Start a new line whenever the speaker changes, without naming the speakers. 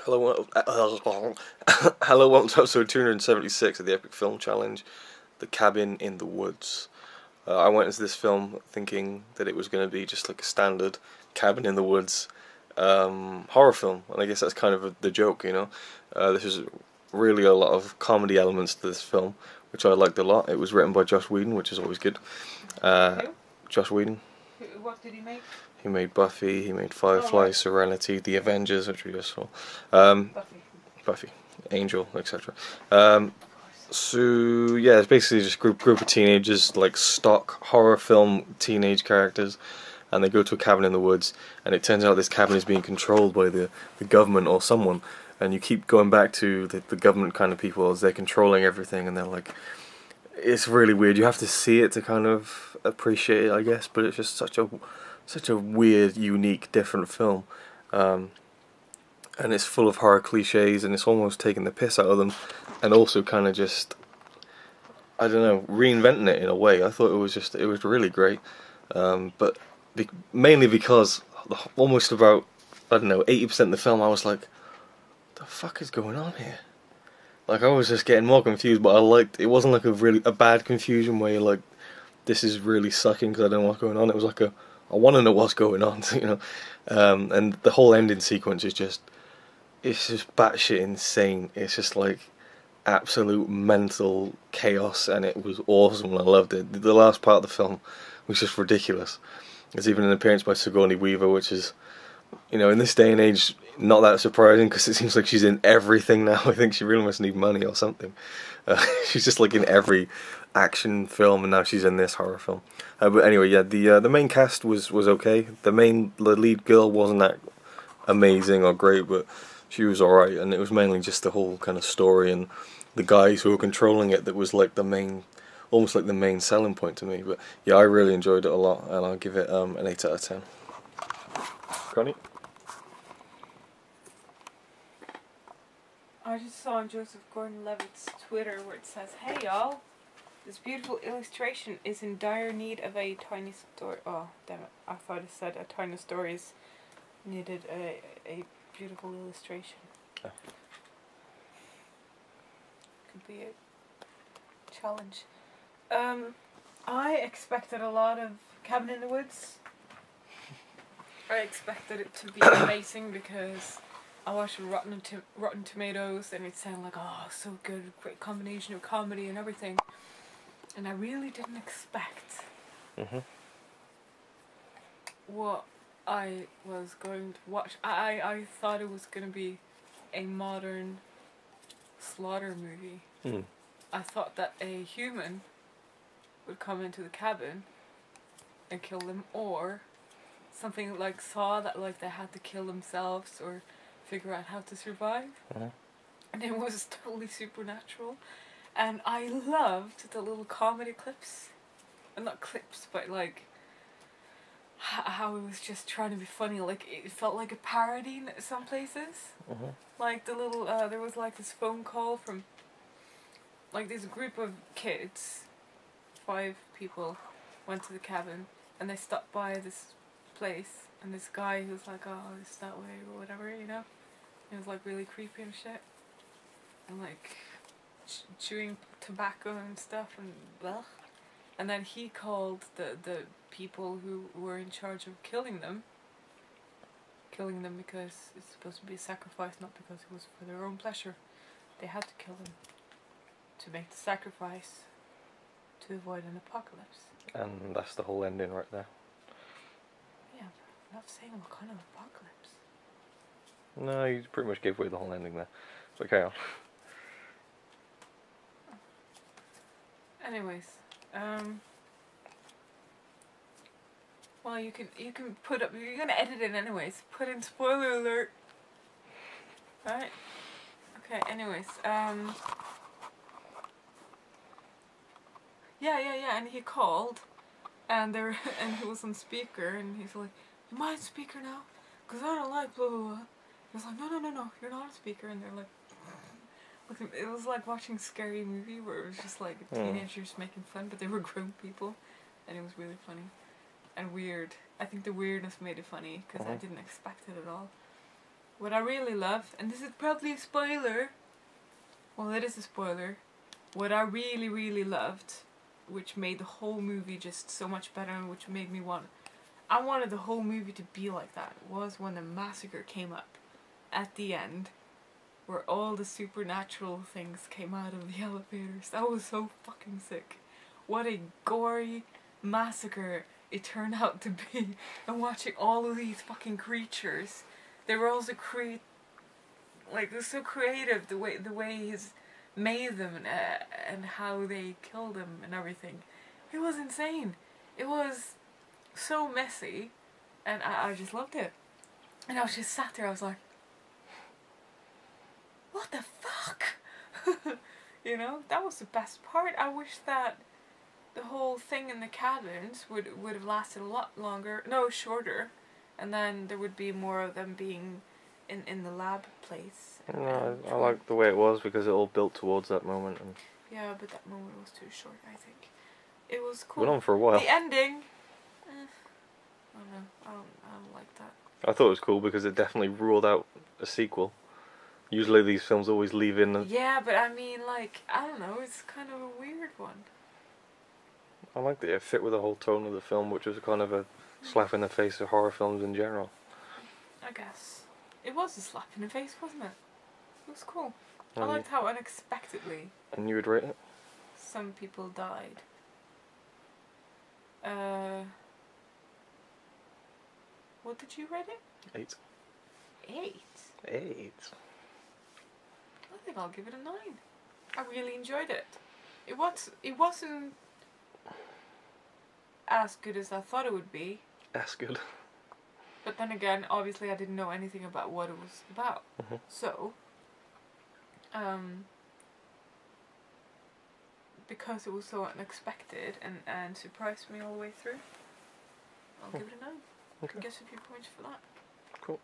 Hello, welcome to episode 276 of the Epic Film Challenge, The Cabin in the Woods. I went into this film thinking that it was going to be just like a standard cabin in the woods horror film, and I guess that's kind of the joke, you know. This is really a lot of comedy elements to this film, which I liked a lot. It was written by Joss Whedon, which is always good.
Who?
Joss Whedon.
What did he make?
He made Buffy, he made Firefly,
Oh, right.
Serenity, The Avengers, which we just saw.
Buffy.
Angel, etc. So yeah, it's basically just group of teenagers, like stock horror film teenage characters, and they go to a cabin in the woods, and it turns out this cabin is being controlled by the government or someone, and you keep going back to the government kind of people as they're controlling everything, and they're like, it's really weird. You have to see it to kind of appreciate it, I guess, but it's just such a weird, unique, different film. And it's full of horror cliches, and it's almost taking the piss out of them, and also kind of just, I don't know, reinventing it in a way. I thought it was really great, but mainly because almost about, I don't know, 80% of the film I was like, the fuck is going on here? Like, I was just getting more confused, but I liked, it wasn't like a bad confusion where you're like, this is really sucking because I don't know what's going on. It was like I want to know what's going on, you know. And the whole ending sequence is just, it's just batshit insane. It's just like absolute mental chaos, and it was awesome. I loved it. The last part of the film was just ridiculous. There's even an appearance by Sigourney Weaver, which is, you know, in this day and age, not that surprising because it seems like she's in everything now. I think she really must need money or something. She's just like in every action film, and now she's in this horror film. But anyway, yeah, the main cast was okay. The lead girl wasn't that amazing or great, but she was alright, and it was mainly just the whole kind of story and the guys who were controlling it that was like almost like the main selling point to me. But yeah, I really enjoyed it a lot, and I'll give it an 8 out of 10. Connie?
I just saw on Joseph Gordon-Levitt's Twitter where it says, "Hey y'all, this beautiful illustration is in dire need of a tiny story." Oh, damn it! I thought it said a tiny stories needed a beautiful illustration.
Oh.
Could be a challenge. I expected a lot of Cabin in the Woods. I expected it to be amazing because I watched Rotten Tomatoes, and it sounded like, oh, so good, great combination of comedy and everything. And I really didn't expect what I was going to watch. I thought it was going to be a modern slaughter movie. I thought that a human would come into the cabin and kill them, or something like Saw, that like they had to kill themselves or figure out how to survive. And it was totally supernatural, and I loved the little comedy clips, not clips, but like how it was just trying to be funny. Like, it felt like a parody in some places. Like the little there was like this phone call from like this group of kids, 5 people went to the cabin, and they stopped by this place, and this guy who was like, oh, it's that way or whatever, you know. It was like really creepy and shit, and like chewing tobacco and stuff, and blah. And then he called the people who were in charge of killing them because it's supposed to be a sacrifice, not because it was for their own pleasure. They had to kill them to make the sacrifice to avoid an apocalypse.
And that's the whole ending right there.
Yeah, but I'm not saying what kind of apocalypse.
No, you pretty much gave away the whole ending there. So carry on.
Anyways, well, you can put up. You're gonna edit it anyways. Put in spoiler alert. Right. Okay. Anyways, yeah. And he called, and and he was on speaker, and he's like, "Am I on speaker now? Cause I don't like blah blah blah." He was like, "No, you're not on speaker," and they're like. It was like watching a scary movie where it was just like teenagers making fun, but they were grown people, and it was really funny and weird. I think the weirdness made it funny because I didn't expect it at all. what I really loved, and this is probably a spoiler. Well, it is a spoiler. What I really, really loved, which made the whole movie just so much better, and which made me I wanted the whole movie to be like that, was when the massacre came up at the end, where all the supernatural things came out of the elevators. That was so fucking sick. What a gory massacre it turned out to be. And watching all of these fucking creatures, they were also they're so creative, the way he's made them, and how they killed them and everything. It was insane. It was so messy, and I just loved it. And I was just sat there, I was like, what the fuck? You know, that was the best part. I wish that the whole thing in the cabins would have lasted a lot longer, no, shorter, and then there would be more of them being in the lab place.
No, I like the way it was because it all built towards that moment. And
yeah, but that moment was too short, I think. It was cool.
Went on for a while.
The ending, I don't know, I don't like that.
I thought it was cool because it definitely ruled out a sequel. Usually these films always leave in
Yeah, but I mean, like, I don't know, it's kind of a weird one.
I liked it. It fit with the whole tone of the film, which was kind of a slap in the face of horror films in general.
I guess. It was a slap in the face, wasn't it? It was cool. I liked how unexpectedly...
And you would rate it?
Some people died. What did you rate it?
8.
8?
8.
I think I'll give it a 9. I really enjoyed it. It wasn't as good as I thought it would be.
That's good.
But then again, obviously I didn't know anything about what it was about.
Mm-hmm.
So, because it was so unexpected and surprised me all the way through, I'll give it a 9.
Okay.
I guess a few points for that.
Cool.